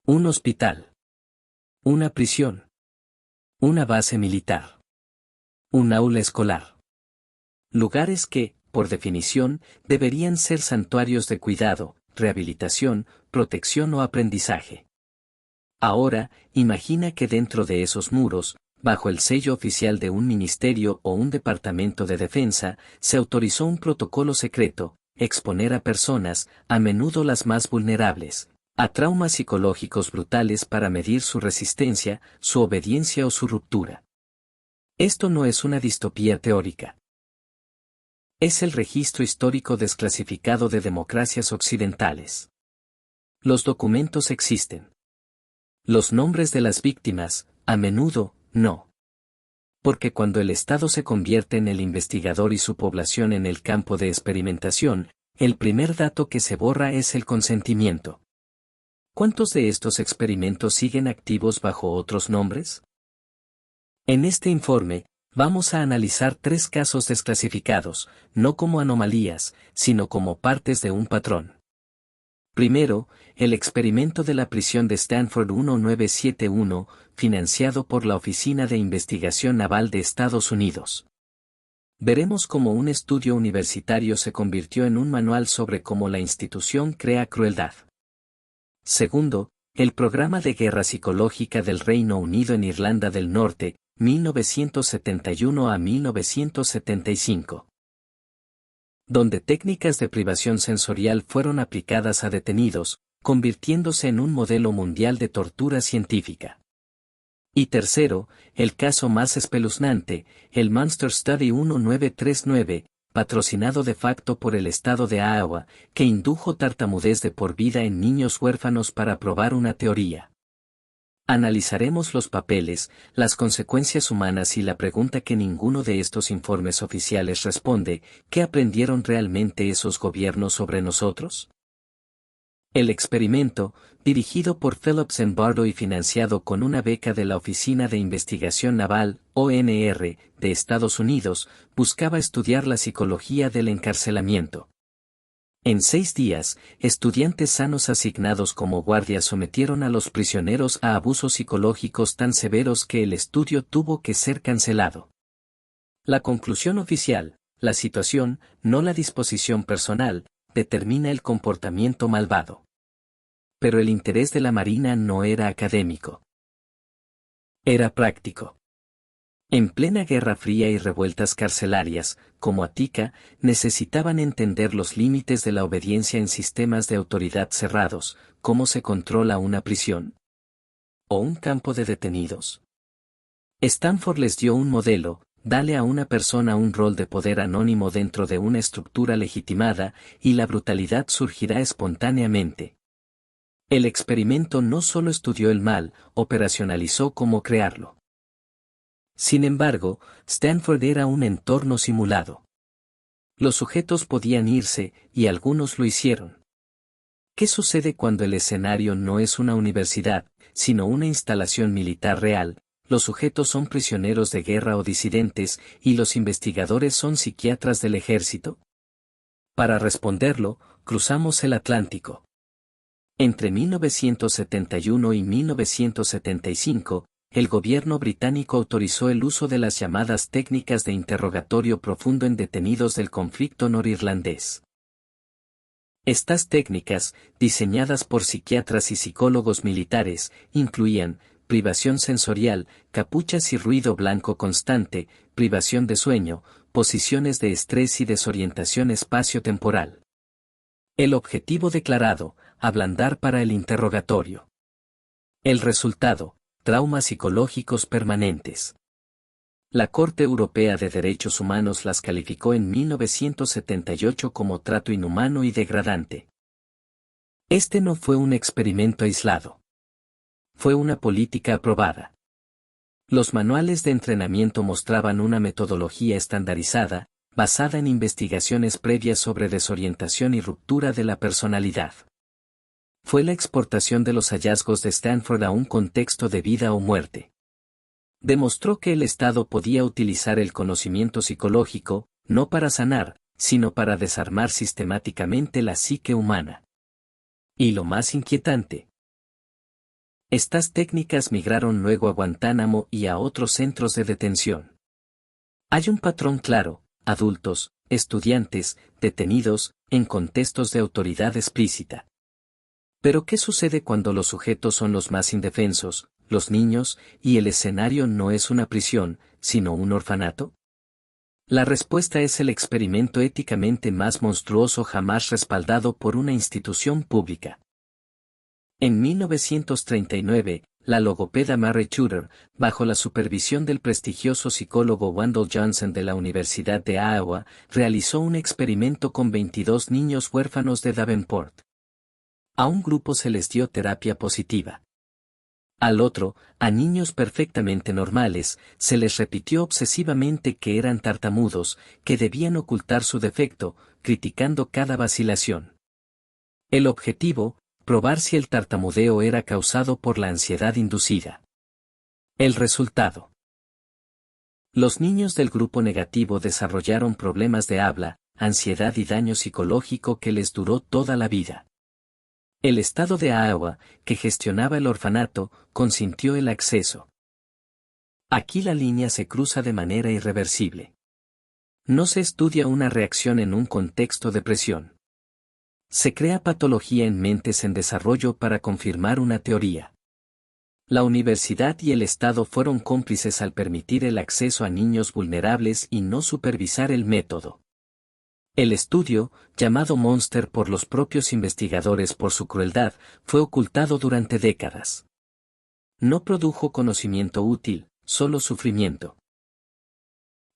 Un hospital. Una prisión. Una base militar. Un aula escolar. Lugares que, por definición, deberían ser santuarios de cuidado, rehabilitación, protección o aprendizaje. Ahora, imagina que dentro de esos muros, bajo el sello oficial de un ministerio o un departamento de defensa, se autorizó un protocolo secreto, exponer a personas, a menudo las más vulnerables, a traumas psicológicos brutales para medir su resistencia, su obediencia o su ruptura. Esto no es una distopía teórica. Es el registro histórico desclasificado de democracias occidentales. Los documentos existen. Los nombres de las víctimas, a menudo, no. Porque cuando el Estado se convierte en el investigador y su población en el campo de experimentación, el primer dato que se borra es el consentimiento. ¿Cuántos de estos experimentos siguen activos bajo otros nombres? En este informe, vamos a analizar 3 casos desclasificados, no como anomalías, sino como partes de un patrón. Primero, el experimento de la prisión de Stanford 1971, financiado por la Oficina de Investigación Naval de Estados Unidos. Veremos cómo un estudio universitario se convirtió en un manual sobre cómo la institución crea crueldad. Segundo, el programa de guerra psicológica del Reino Unido en Irlanda del Norte, 1971 a 1975. Donde técnicas de privación sensorial fueron aplicadas a detenidos, convirtiéndose en un modelo mundial de tortura científica. Y tercero, el caso más espeluznante, el Munster Study 1939, patrocinado de facto por el estado de Iowa, que indujo tartamudez de por vida en niños huérfanos para probar una teoría. Analizaremos los papeles, las consecuencias humanas y la pregunta que ninguno de estos informes oficiales responde: ¿qué aprendieron realmente esos gobiernos sobre nosotros? El experimento, dirigido por Philip Zimbardo y financiado con una beca de la Oficina de Investigación Naval, ONR, de Estados Unidos, buscaba estudiar la psicología del encarcelamiento. En 6 días, estudiantes sanos asignados como guardias sometieron a los prisioneros a abusos psicológicos tan severos que el estudio tuvo que ser cancelado. La conclusión oficial: la situación, no la disposición personal, determina el comportamiento malvado. Pero el interés de la Marina no era académico. Era práctico. En plena Guerra Fría y revueltas carcelarias, como Attica, necesitaban entender los límites de la obediencia en sistemas de autoridad cerrados, cómo se controla una prisión o un campo de detenidos. Stanford les dio un modelo: dale a una persona un rol de poder anónimo dentro de una estructura legitimada, y la brutalidad surgirá espontáneamente. El experimento no solo estudió el mal, operacionalizó cómo crearlo. Sin embargo, Stanford era un entorno simulado. Los sujetos podían irse, y algunos lo hicieron. ¿Qué sucede cuando el escenario no es una universidad, sino una instalación militar real? Los sujetos son prisioneros de guerra o disidentes, y los investigadores son psiquiatras del ejército. Para responderlo, cruzamos el Atlántico. Entre 1971 y 1975, el gobierno británico autorizó el uso de las llamadas técnicas de interrogatorio profundo en detenidos del conflicto norirlandés. Estas técnicas, diseñadas por psiquiatras y psicólogos militares, incluían privación sensorial, capuchas y ruido blanco constante, privación de sueño, posiciones de estrés y desorientación espacio-temporal. El objetivo declarado: ablandar para el interrogatorio. El resultado: traumas psicológicos permanentes. La Corte Europea de Derechos Humanos las calificó en 1978 como trato inhumano y degradante. Este no fue un experimento aislado. Fue una política aprobada. Los manuales de entrenamiento mostraban una metodología estandarizada, basada en investigaciones previas sobre desorientación y ruptura de la personalidad. Fue la exportación de los hallazgos de Stanford a un contexto de vida o muerte. Demostró que el Estado podía utilizar el conocimiento psicológico, no para sanar, sino para desarmar sistemáticamente la psique humana. Y lo más inquietante: Estas técnicas migraron luego a Guantánamo y a otros centros de detención. Hay un patrón claro: adultos, estudiantes, detenidos, en contextos de autoridad explícita. Pero ¿qué sucede cuando los sujetos son los más indefensos, los niños, y el escenario no es una prisión, sino un orfanato? La respuesta es el experimento éticamente más monstruoso jamás respaldado por una institución pública. En 1939, la logopeda Mary Tudor, bajo la supervisión del prestigioso psicólogo Wendell Johnson de la Universidad de Iowa, realizó un experimento con 22 niños huérfanos de Davenport. A un grupo se les dio terapia positiva. Al otro, a niños perfectamente normales, se les repitió obsesivamente que eran tartamudos, que debían ocultar su defecto, criticando cada vacilación. El objetivo: probar si el tartamudeo era causado por la ansiedad inducida. El resultado: los niños del grupo negativo desarrollaron problemas de habla, ansiedad y daño psicológico que les duró toda la vida. El estado de Iowa, que gestionaba el orfanato, consintió el acceso. Aquí la línea se cruza de manera irreversible. No se estudia una reacción en un contexto de presión. Se crea patología en mentes en desarrollo para confirmar una teoría. La universidad y el Estado fueron cómplices al permitir el acceso a niños vulnerables y no supervisar el método. El estudio, llamado Monster por los propios investigadores por su crueldad, fue ocultado durante décadas. No produjo conocimiento útil, solo sufrimiento.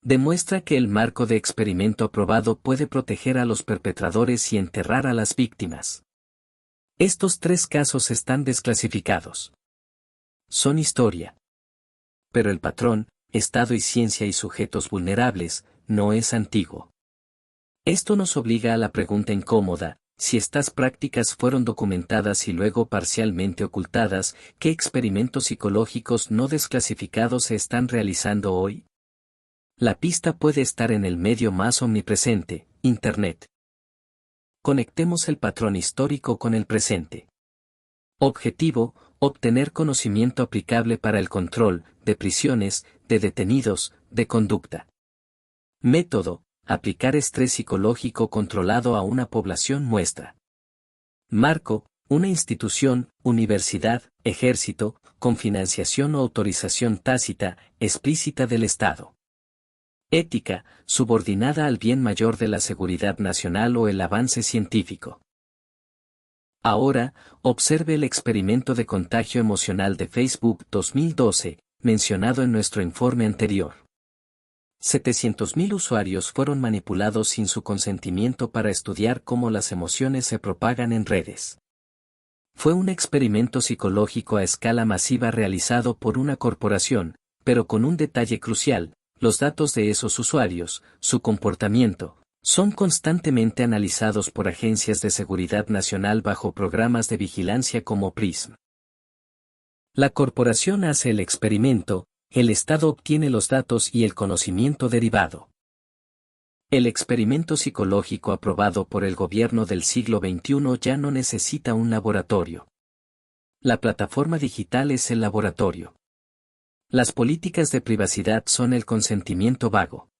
Demuestra que el marco de experimento aprobado puede proteger a los perpetradores y enterrar a las víctimas. Estos 3 casos están desclasificados. Son historia. Pero el patrón, Estado y ciencia y sujetos vulnerables, no es antiguo. Esto nos obliga a la pregunta incómoda: si estas prácticas fueron documentadas y luego parcialmente ocultadas, ¿qué experimentos psicológicos no desclasificados se están realizando hoy? La pista puede estar en el medio más omnipresente, Internet. Conectemos el patrón histórico con el presente. Objetivo: obtener conocimiento aplicable para el control, de prisiones, de detenidos, de conducta. Método: aplicar estrés psicológico controlado a una población muestra. Marco: una institución, universidad, ejército, con financiación o autorización tácita, explícita del Estado. Ética: subordinada al bien mayor de la seguridad nacional o el avance científico. Ahora, observe el experimento de contagio emocional de Facebook 2012, mencionado en nuestro informe anterior. 700.000 usuarios fueron manipulados sin su consentimiento para estudiar cómo las emociones se propagan en redes. Fue un experimento psicológico a escala masiva realizado por una corporación, pero con un detalle crucial: los datos de esos usuarios, su comportamiento, son constantemente analizados por agencias de seguridad nacional bajo programas de vigilancia como PRISM. La corporación hace el experimento, el Estado obtiene los datos y el conocimiento derivado. El experimento psicológico aprobado por el gobierno del siglo XXI ya no necesita un laboratorio. La plataforma digital es el laboratorio. Las políticas de privacidad son el consentimiento vago.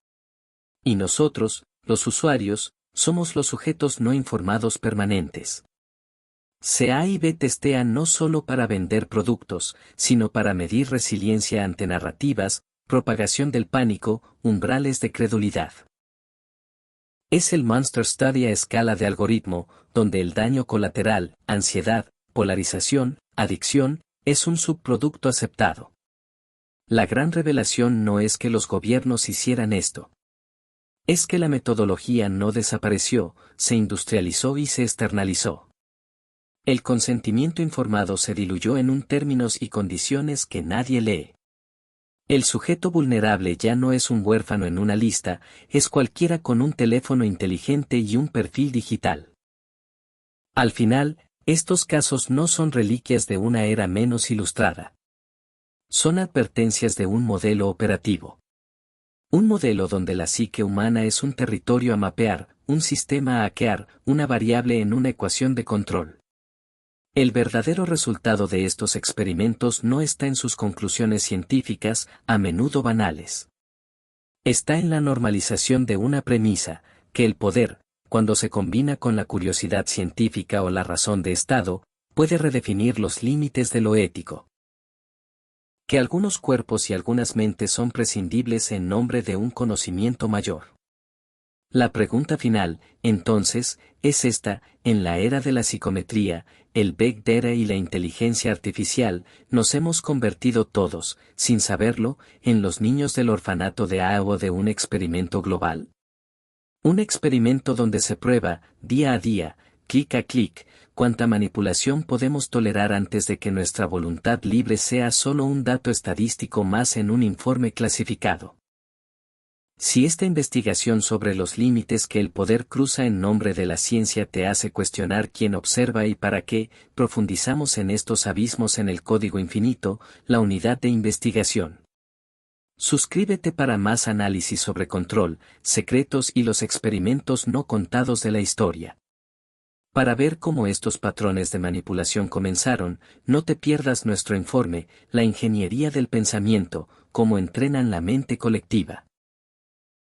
Y nosotros, los usuarios, somos los sujetos no informados permanentes. A y B testean no solo para vender productos, sino para medir resiliencia ante narrativas, propagación del pánico, umbrales de credulidad. Es el Monster Study a escala de algoritmo, donde el daño colateral, ansiedad, polarización, adicción, es un subproducto aceptado. La gran revelación no es que los gobiernos hicieran esto. Es que la metodología no desapareció, se industrializó y se externalizó. El consentimiento informado se diluyó en un términos y condiciones que nadie lee. El sujeto vulnerable ya no es un huérfano en una lista, es cualquiera con un teléfono inteligente y un perfil digital. Al final, estos casos no son reliquias de una era menos ilustrada. Son advertencias de un modelo operativo. Un modelo donde la psique humana es un territorio a mapear, un sistema a hackear, una variable en una ecuación de control. El verdadero resultado de estos experimentos no está en sus conclusiones científicas, a menudo banales. Está en la normalización de una premisa, que el poder, cuando se combina con la curiosidad científica o la razón de Estado, puede redefinir los límites de lo ético. Que algunos cuerpos y algunas mentes son prescindibles en nombre de un conocimiento mayor. La pregunta final, entonces, es esta: en la era de la psicometría, el Big Data y la inteligencia artificial, nos hemos convertido todos, sin saberlo, en los niños del orfanato de A o de un experimento global. Un experimento donde se prueba, día a día, clic a clic, cuánta manipulación podemos tolerar antes de que nuestra voluntad libre sea solo un dato estadístico más en un informe clasificado. Si esta investigación sobre los límites que el poder cruza en nombre de la ciencia te hace cuestionar quién observa y para qué, profundizamos en estos abismos en el Código Infinito, la unidad de investigación. Suscríbete para más análisis sobre control, secretos y los experimentos no contados de la historia. Para ver cómo estos patrones de manipulación comenzaron, no te pierdas nuestro informe, La ingeniería del pensamiento, cómo entrenan la mente colectiva.